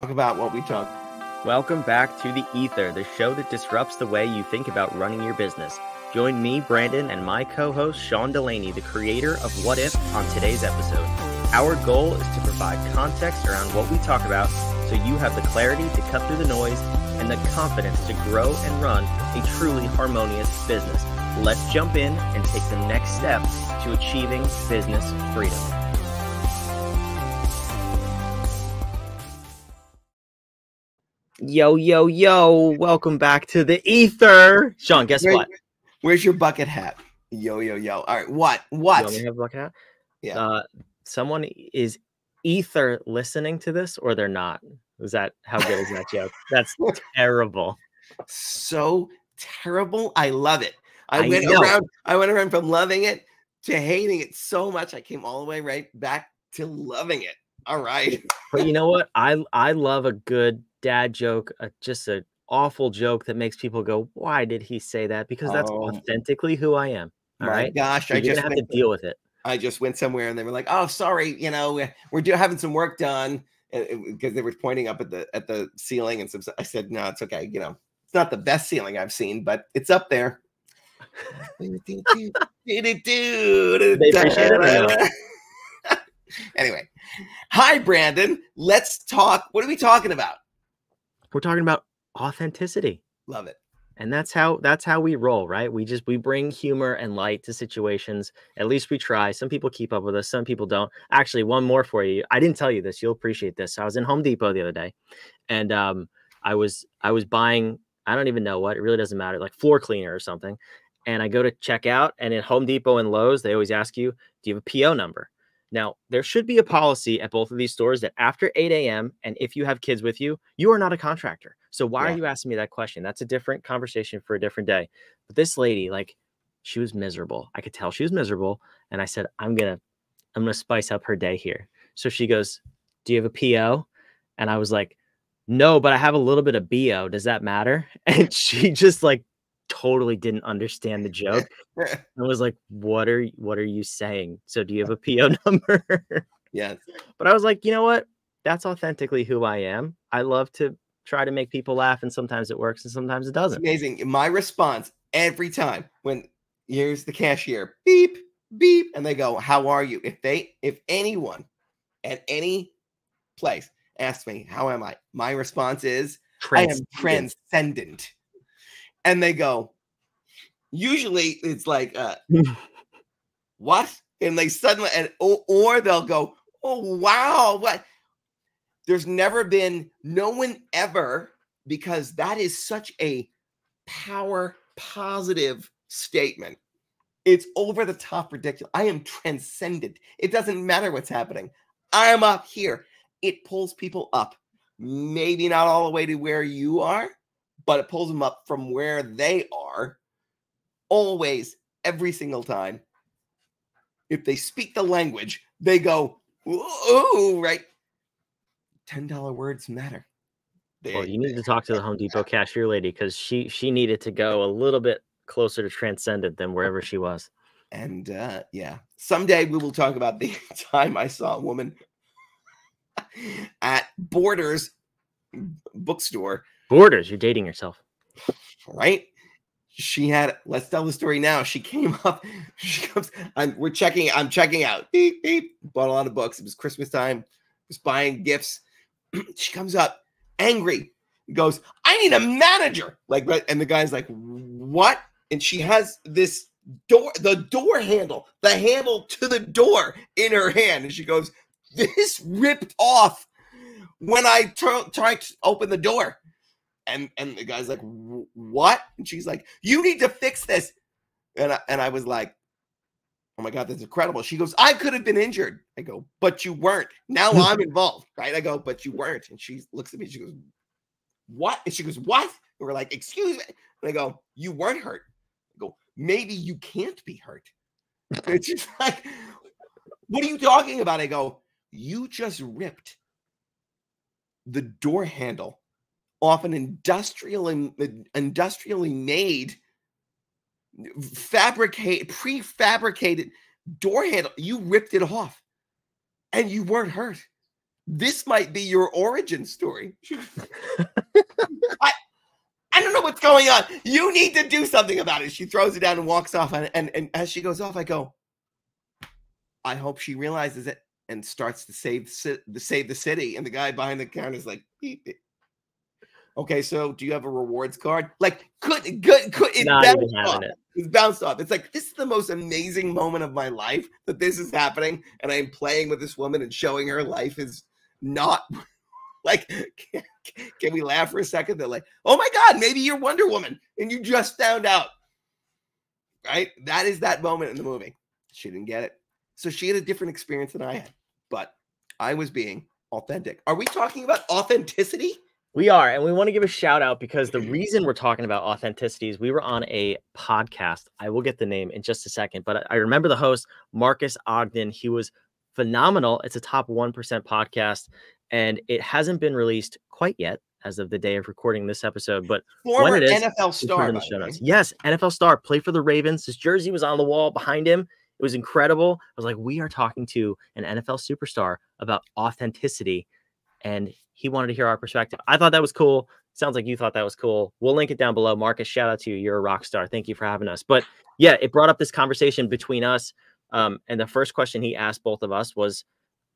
Talk about what we talk. Welcome back to The Ether, the show that disrupts the way you think about running your business. Join me, Brandon, and my co-host, Sean Delaney, the creator of What If, on today's episode. Our goal is to provide context around what we talk about so you have the clarity to cut through the noise and the confidence to grow and run a truly harmonious business. Let's jump in and take the next step to achieving business freedom. Yo, yo, yo, welcome back to The Ether. Sean, guess what? Where's your bucket hat? Yo, yo, yo. All right, what? You want me to have a bucket hat? Yeah. Someone is either listening to this or they're not. Is that, how good is that joke? That's terrible. So terrible. I love it. I went around from loving it to hating it so much. I came all the way right back to loving it. All right. But you know what? I love a good dad joke, just an awful joke that makes people go, why did he say that? Because that's authentically who I am. All right. Gosh, so you're gonna have to deal with it. I just went somewhere and they were like, oh, sorry, you know, we're having some work done, because they were pointing up at the ceiling, and I said, no, it's okay. You know, it's not the best ceiling I've seen, but it's up there. They appreciate it or not? Anyway, hi Brandon. Let's talk. What are we talking about? We're talking about authenticity. Love it. And that's how we roll, right? We bring humor and light to situations. At least we try. Some people keep up with us, some people don't. Actually, one more for you. I didn't tell you this. You'll appreciate this. I was in Home Depot the other day, and I was buying, I don't even know what, it really doesn't matter, like floor cleaner or something. And I go to check out, and at Home Depot and Lowe's, they always ask you, do you have a PO number? Now, there should be a policy at both of these stores that after 8 a.m. and if you have kids with you, you are not a contractor. So why are you asking me that question? That's a different conversation for a different day. But this lady, like, she was miserable. I could tell she was miserable. And I said, I'm gonna spice up her day here. So she goes, do you have a PO? And I was like, no, but I have a little bit of BO. Does that matter? And she just like totally didn't understand the joke. I was like, what are you saying? So do you have a PO number? Yes. But I was like, you know what? That's authentically who I am. I love to try to make people laugh, and sometimes it works and sometimes it doesn't. It's amazing. My response every time when here's the cashier, beep, beep, and they go, how are you? If anyone at any place asks me, how am I? My response is, I am transcendent. And they go, usually it's like, what? And they suddenly, or they'll go, oh, wow. What? There's never been, no one ever, because that is such a power positive statement. It's over the top ridiculous. I am transcendent. It doesn't matter what's happening. I am up here. It pulls people up. Maybe not all the way to where you are, but it pulls them up from where they are, always, every single time. If they speak the language, they go, ooh, right? $10 words matter. Well, you need to talk to the Home Depot cashier lady, because she needed to go a little bit closer to transcendent than wherever she was. And yeah, someday we will talk about the time I saw a woman at Borders bookstore. Borders, you're dating yourself. Right? She had, let's tell the story now. She came up, she comes, I'm checking out. Beep, beep. Bought a lot of books. It was Christmas time. Was buying gifts. She comes up angry. Goes, I need a manager. Like, and the guy's like, what? And she has this the door handle, the handle to the door in her hand. And she goes, this ripped off when I tried to open the door. And the guy's like, what? And she's like, you need to fix this. And I was like, oh my God, that's incredible. She goes, I could have been injured. I go, but you weren't. Now I'm involved, right? I go, but you weren't. And she looks at me, she goes, what? And she goes, what? And we're like, excuse me. And I go, you weren't hurt. I go, maybe you can't be hurt. And she's like, what are you talking about? I go, you just ripped the door handle off an industrially made, prefabricated door handle. You ripped it off and you weren't hurt. This might be your origin story. I don't know what's going on. You need to do something about it. She throws it down and walks off. And as she goes off, I go, I hope she realizes it and starts to save the city. And the guy behind the counter is like, beep, beep. Okay, so do you have a rewards card? Like, could it Not bounced even having off. it. It's bounced off. It's like, this is the most amazing moment of my life that this is happening. And I'm playing with this woman and showing her life is not like, can we laugh for a second? They're like, oh my God, maybe you're Wonder Woman and you just found out. Right? That is that moment in the movie. She didn't get it. So she had a different experience than I had, but I was being authentic. Are we talking about authenticity? We are, and we want to give a shout out because the reason we're talking about authenticity is we were on a podcast. I will get the name in just a second, but I remember the host, Marcus Ogden. He was phenomenal. It's a top 1% podcast, and it hasn't been released quite yet as of the day of recording this episode. But former when it is, NFL star, in the show notes. Yes, NFL star, played for the Ravens. His jersey was on the wall behind him. It was incredible. I was like, we are talking to an NFL superstar about authenticity, and he wanted to hear our perspective. I thought that was cool. Sounds like you thought that was cool. We'll link it down below. Marcus, shout out to you. You're a rock star. Thank you for having us. But yeah, it brought up this conversation between us. And the first question he asked both of us was,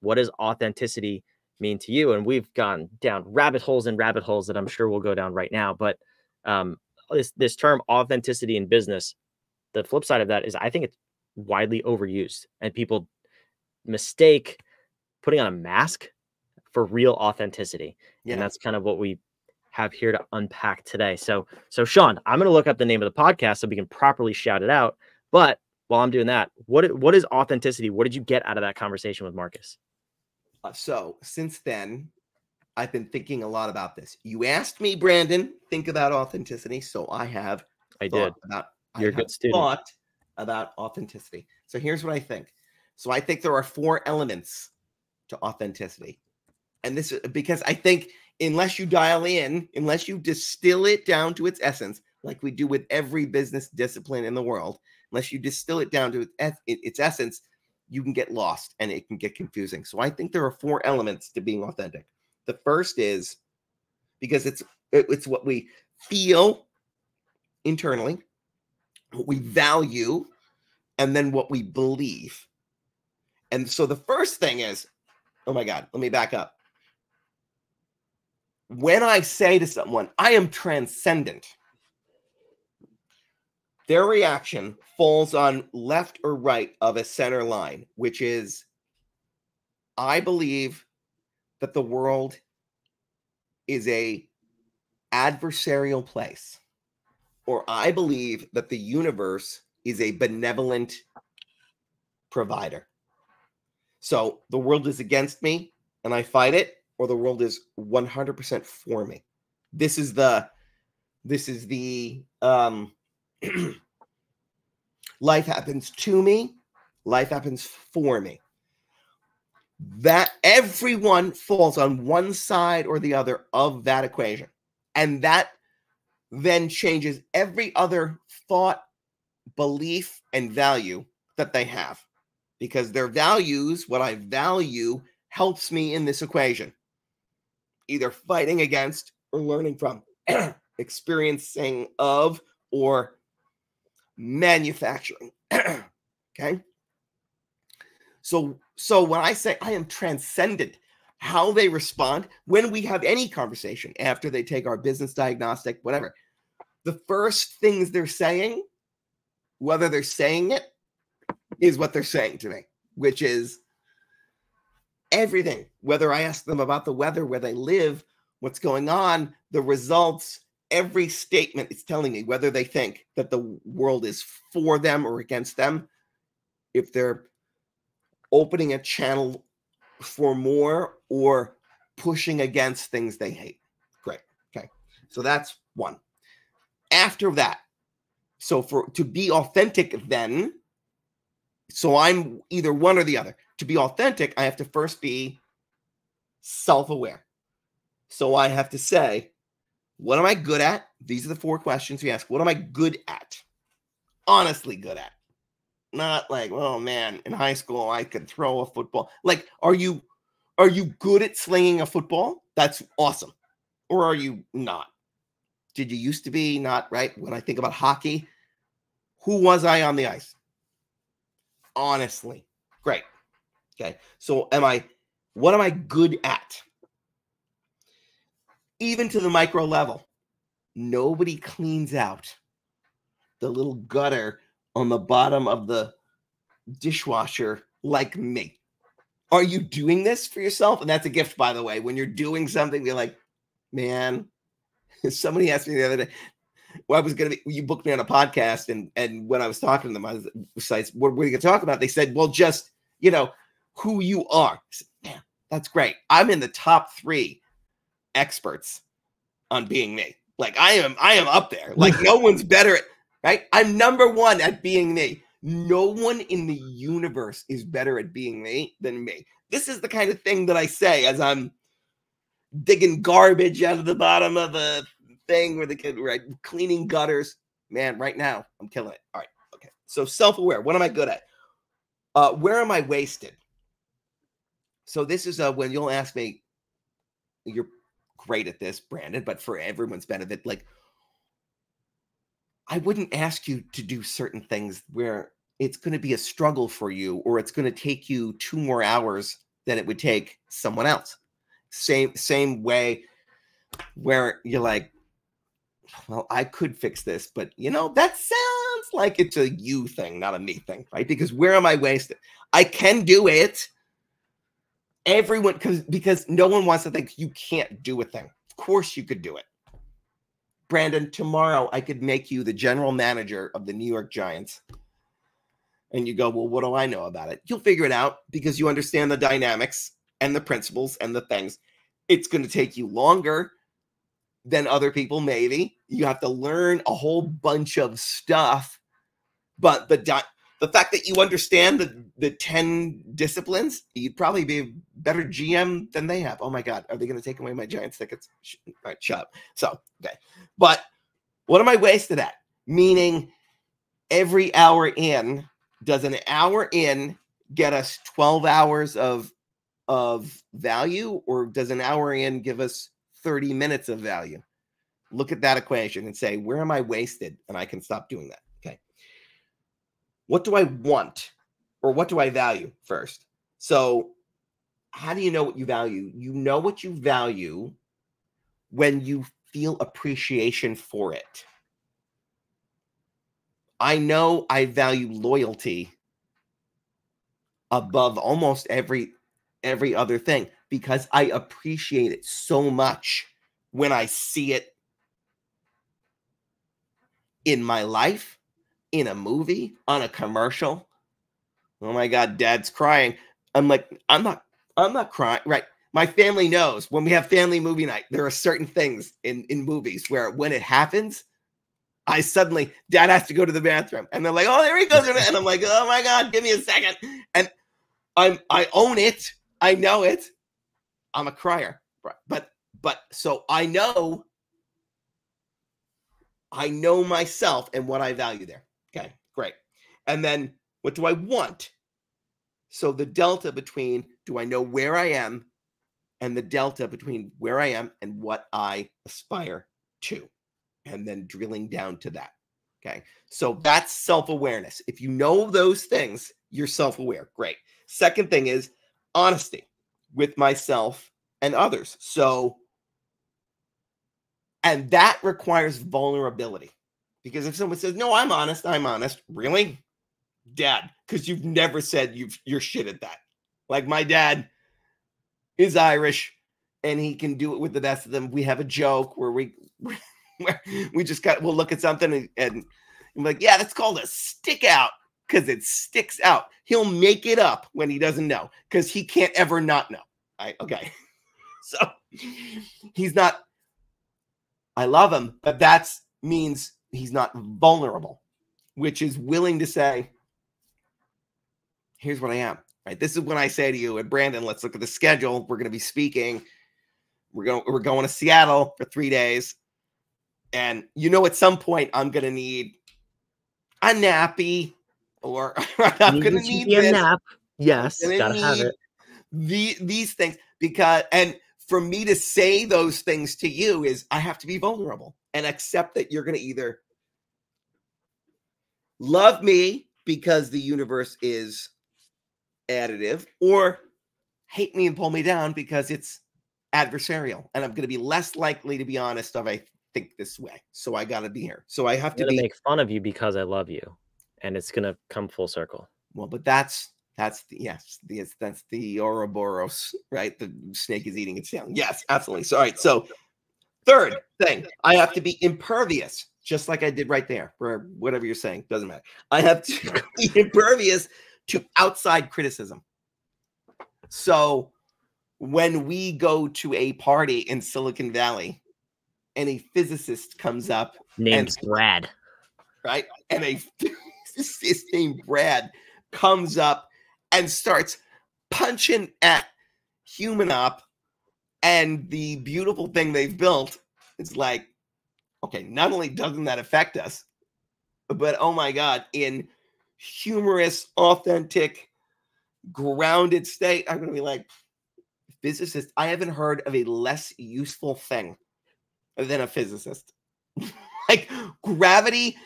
what does authenticity mean to you? And we've gone down rabbit holes and rabbit holes that I'm sure we'll go down right now. But this term authenticity in business, the flip side of that is I think it's widely overused, and people mistake putting on a mask for real authenticity. Yeah. And that's kind of what we have here to unpack today. So Sean, I'm going to look up the name of the podcast so we can properly shout it out. But while I'm doing that, what is authenticity? What did you get out of that conversation with Marcus? So since then, I've been thinking a lot about this. You asked me, Brandon, think about authenticity. So I have. You're a good student. Thought about authenticity. So here's what I think. So I think there are 4 elements to authenticity. And this is because I think unless you dial in, unless you distill it down to its essence, like we do with every business discipline in the world, unless you distill it down to its essence, you can get lost and it can get confusing. So I think there are 4 elements to being authentic. The first is because it's what we feel internally, what we value, and then what we believe. And so the first thing is, oh my God, let me back up. When I say to someone, I am transcendent, their reaction falls on left or right of a center line, which is, I believe that the world is a adversarial place, or I believe that the universe is a benevolent provider. So the world is against me and I fight it, or the world is 100% for me. This is the life happens to me, life happens for me. That everyone falls on one side or the other of that equation. And that then changes every other thought, belief, and value that they have. Because their values, what I value, helps me in this equation. Either fighting against or learning from, experiencing of or manufacturing. Okay? So when I say I am transcendent, how they respond when we have any conversation after they take our business diagnostic, whatever, the first things they're saying, whether they're saying it, is what they're saying to me, which is everything. Whether I ask them about the weather, where they live, what's going on, the results, every statement is telling me whether they think that the world is for them or against them. If they're opening a channel for more or pushing against things they hate. Great. Okay. So that's one. After that, so to be authentic then, so I'm either one or the other. To be authentic, I have to first be self-aware. So I have to say, what am I good at? These are the 4 questions we ask. What am I good at? Honestly good at. Not like, oh man, in high school I could throw a football. Like, are you Are you good at slinging a football? That's awesome. Or are you not? Did you used to be not, right? When I think about hockey, who was I on the ice? Honestly. Great. Okay. So what am I good at? Even to the micro level, nobody cleans out the little gutter on the bottom of the dishwasher like me. Are you doing this for yourself? And that's a gift, by the way. When you're doing something, you're like, man, somebody asked me the other day, well, I was going to be, you booked me on a podcast. And when I was talking to them, I was like, what are we going to talk about? They said, well, just, who you are. I said, man, that's great. I'm in the top 3 experts on being me. Like I am up there. Like no one's better at, right? I'm number 1 at being me. No one in the universe is better at being me than me. This is the kind of thing that I say as I'm digging garbage out of the bottom of the thing where the kid, right, cleaning gutters. Man, right now I'm killing it. All right. Okay. So self-aware. What am I good at? Where am I wasted? So this is when you'll ask me, you're great at this, Brandon, but for everyone's benefit, like I wouldn't ask you to do certain things where it's going to be a struggle for you, or it's going to take you 2 more hours than it would take someone else. Same way where you're like, well, I could fix this, but that sounds like it's a you thing, not a me thing, right? Because where am I wasted? I can do it. Everyone, because no one wants to think you can't do a thing. Of course you could do it. Brandon, tomorrow I could make you the general manager of the New York Giants. And you go, well, what do I know about it? You'll figure it out because you understand the dynamics and the principles and the things. It's going to take you longer than other people, maybe. You have to learn a whole bunch of stuff. But the fact that you understand the 10 disciplines, you'd probably be a better GM than they have. Oh my God, are they going to take away my Giants tickets? All right, shut up. So, okay. But what am I wasted at? Meaning every hour in, does an hour in get us 12 hours of value, or does an hour in give us 30 minutes of value? Look at that equation and say, where am I wasted? And I can stop doing that. Okay. What do I want, or what do I value first? So how do you know what you value? You know what you value when you feel appreciation for it. I know I value loyalty above almost every other thing because I appreciate it so much when I see it in my life, in a movie, on a commercial. Oh my God, Dad's crying. I'm like, I'm not crying, right? My family knows when we have family movie night, there are certain things in movies where when it happens, Dad has to go to the bathroom, and they're like, oh, there he goes. And I'm like, oh my God, give me a second. And I own it. I know it. I'm a crier, but so I know myself and what I value there. Okay, great. And then what do I want? So the delta between, do I know where I am, and the delta between where I am and what I aspire to, and then drilling down to that. Okay. So that's self-awareness. If you know those things, you're self-aware. Great. Second thing is honesty with myself and others. So, and that requires vulnerability, because if someone says, no, I'm honest. Really? Dad, because you've never said you're shit at that. Like my dad is Irish and he can do it with the best of them. We have a joke where we'll look at something and I'm like, yeah, that's called a stick out because it sticks out. He'll make it up when he doesn't know because he can't ever not know. Okay. So he's not, I love him, but that means he's not vulnerable, which is willing to say, here's what I am, right? This is when I say to you, and Brandon, let's look at the schedule. We're going to be speaking. We're going to Seattle for 3 days. And at some point I'm going to need a nappy, or I'm going to need a nap. Yes, gotta have it. these things, because, and for me to say those things to you is I have to be vulnerable and accept that you're going to either love me because the universe is additive, or hate me and pull me down because it's adversarial, and I'm going to be less likely to be honest if I think this way. So I got to be here. So I have I'm to gonna be make fun of you because I love you, and it's gonna come full circle. well, but that's that's the Ouroboros, right? The snake is eating its tail. Yes, absolutely. So all right. So third thing, I have to be impervious, just like I did right there, or whatever you're saying, doesn't matter. I have to be impervious to outside criticism. So when we go to a party in Silicon Valley and a physicist comes up Named Brad, right? And a physicist named Brad comes up and starts punching at Humanop and the beautiful thing they've built. It's like, okay, not only doesn't that affect us, but oh my God, in humorous, authentic, grounded state, I'm going to be like, physicist, I haven't heard of a less useful thing than a physicist. Like gravity,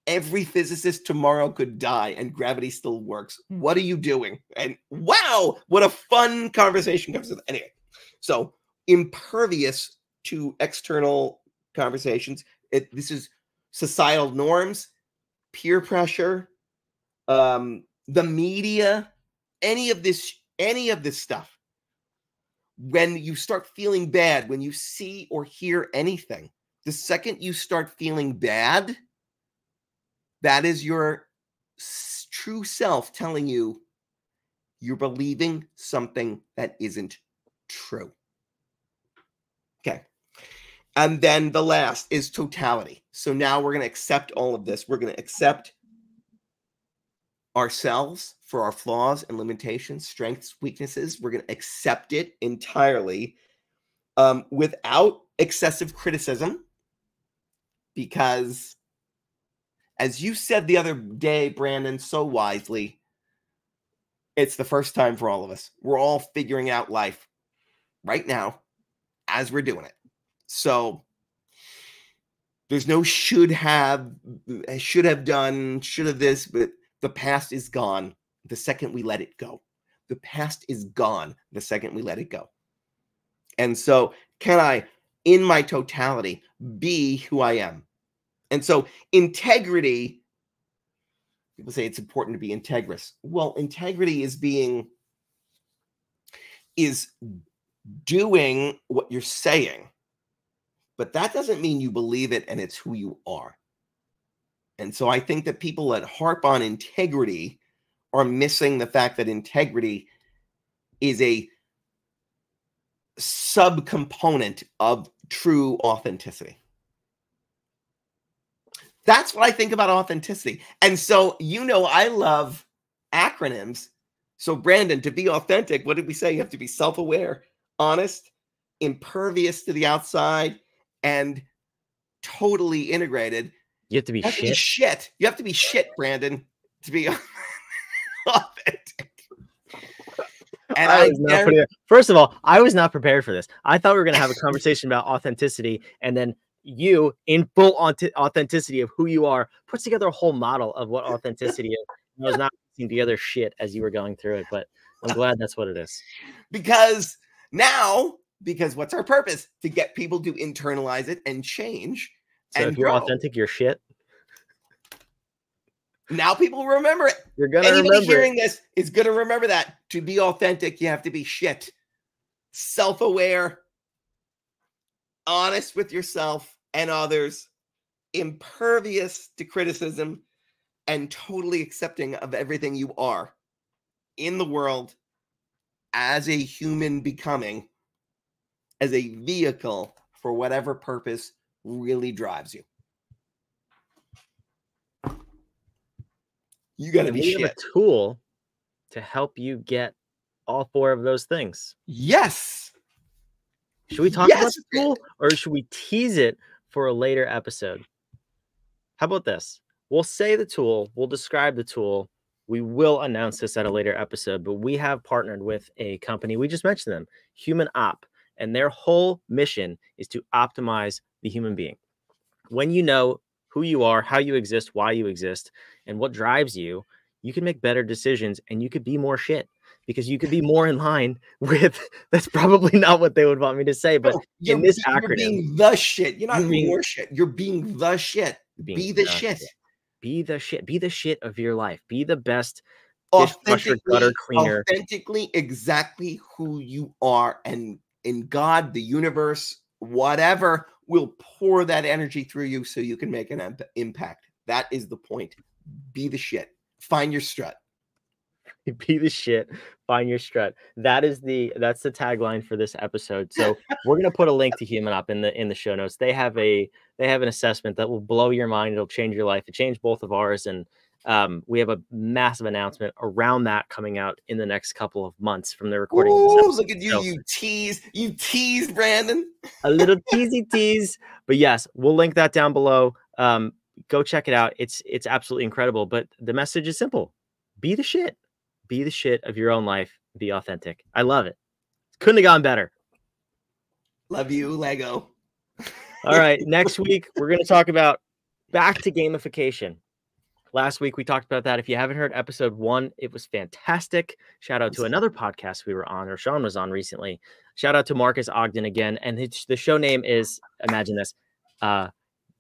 every physicist tomorrow could die and gravity still works. What are you doing? And wow, what a fun conversation comes with. Anyway, so impervious to external conversations. This is societal norms, peer pressure, the media, any of this stuff. When you start feeling bad, when you see or hear anything, the second you start feeling bad, that is your true self telling you you're believing something that isn't true. Okay. And then the last is totality. So now we're going to accept all of this. We're going to accept ourselves for our flaws and limitations, strengths, weaknesses. We're going to accept it entirely without excessive criticism, because as you said the other day, Brandon, so wisely, it's the first time for all of us. We're all figuring out life right now as we're doing it. So there's no should have done, should have this, but the past is gone the second we let it go. The past is gone the second we let it go. And so can I, in my totality, be who I am? And so integrity, people say it's important to be integrous. Well, integrity is doing what you're saying, but that doesn't mean you believe it and it's who you are. And so I think that people that harp on integrity are missing the fact that integrity is a subcomponent of true authenticity. That's what I think about authenticity. And so, I love acronyms. So Brandon, to be authentic, what did we say? You have to be self-aware, honest, impervious to the outside, and totally integrated. You have to be shit. You have to be shit, Brandon, to be authentic. And first of all, I was not prepared for this. I thought we were going to have a conversation about authenticity, and then you, in full authenticity of who you are, puts together a whole model of what authenticity is. I was not putting together shit as you were going through it, but I'm glad that's what it is. Because what's our purpose? To get people to internalize it and change. So if you're authentic, you're shit. Now people remember it. You're gonna Anybody hearing this is gonna remember that. To be authentic, you have to be shit, self-aware, honest with yourself and others, impervious to criticism, and totally accepting of everything you are in the world as a human becoming, as a vehicle for whatever purpose really drives you. You got to be shit. We have a tool to help you get all four of those things. Yes. Should we talk about the tool, or should we tease it for a later episode? How about this? We'll say the tool, we'll describe the tool, We will announce this at a later episode, but we have partnered with a company. We just mentioned them, Human Op, and their whole mission is to optimize the human being. When you know who you are, how you exist, why you exist, and what drives you, you can make better decisions and you could be more shit because you could be more in line with that's probably not what they would want me to say, but No, in this you're acronym, being the shit. You're not you're being- more shit. You're being the shit. being Be the the shit. be the shit. Be the shit of your life. Be the best dishwasher, gutter cleaner. Authentically exactly who you are. And in God, the universe, whatever, will pour that energy through you so you can make an impact. That is the point. Be the shit. Find your strut. Be the shit. Find your strut. That's the tagline for this episode. So we're gonna put a link to Human Up in the show notes. They have an assessment that will blow your mind. It'll change your life. It changed both of ours, and we have a massive announcement around that coming out in the next couple of months from the recording. Ooh, look at you! So, you tease, Brandon. A little tease, but yes, we'll link that down below. Go check it out. It's absolutely incredible. But the message is simple: be the shit. Be the shit of your own life. Be authentic. I love it. Couldn't have gone better. Love you, Lego. All right. Next week, we're going to talk about back to gamification. Last week, we talked about that. If you haven't heard episode 1, it was fantastic. Shout out to another podcast we were on, or Sean was on recently. Shout out to Marcus Ogden again. And the show name is, imagine this,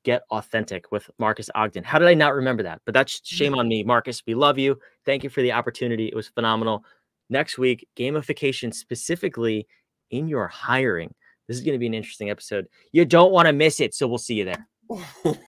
Get Authentic with Marcus Ogden. How did I not remember that? But that's shame on me. Marcus, we love you. Thank you for the opportunity. It was phenomenal. Next week, gamification specifically in your hiring. This is going to be an interesting episode. You don't want to miss it. So we'll see you there.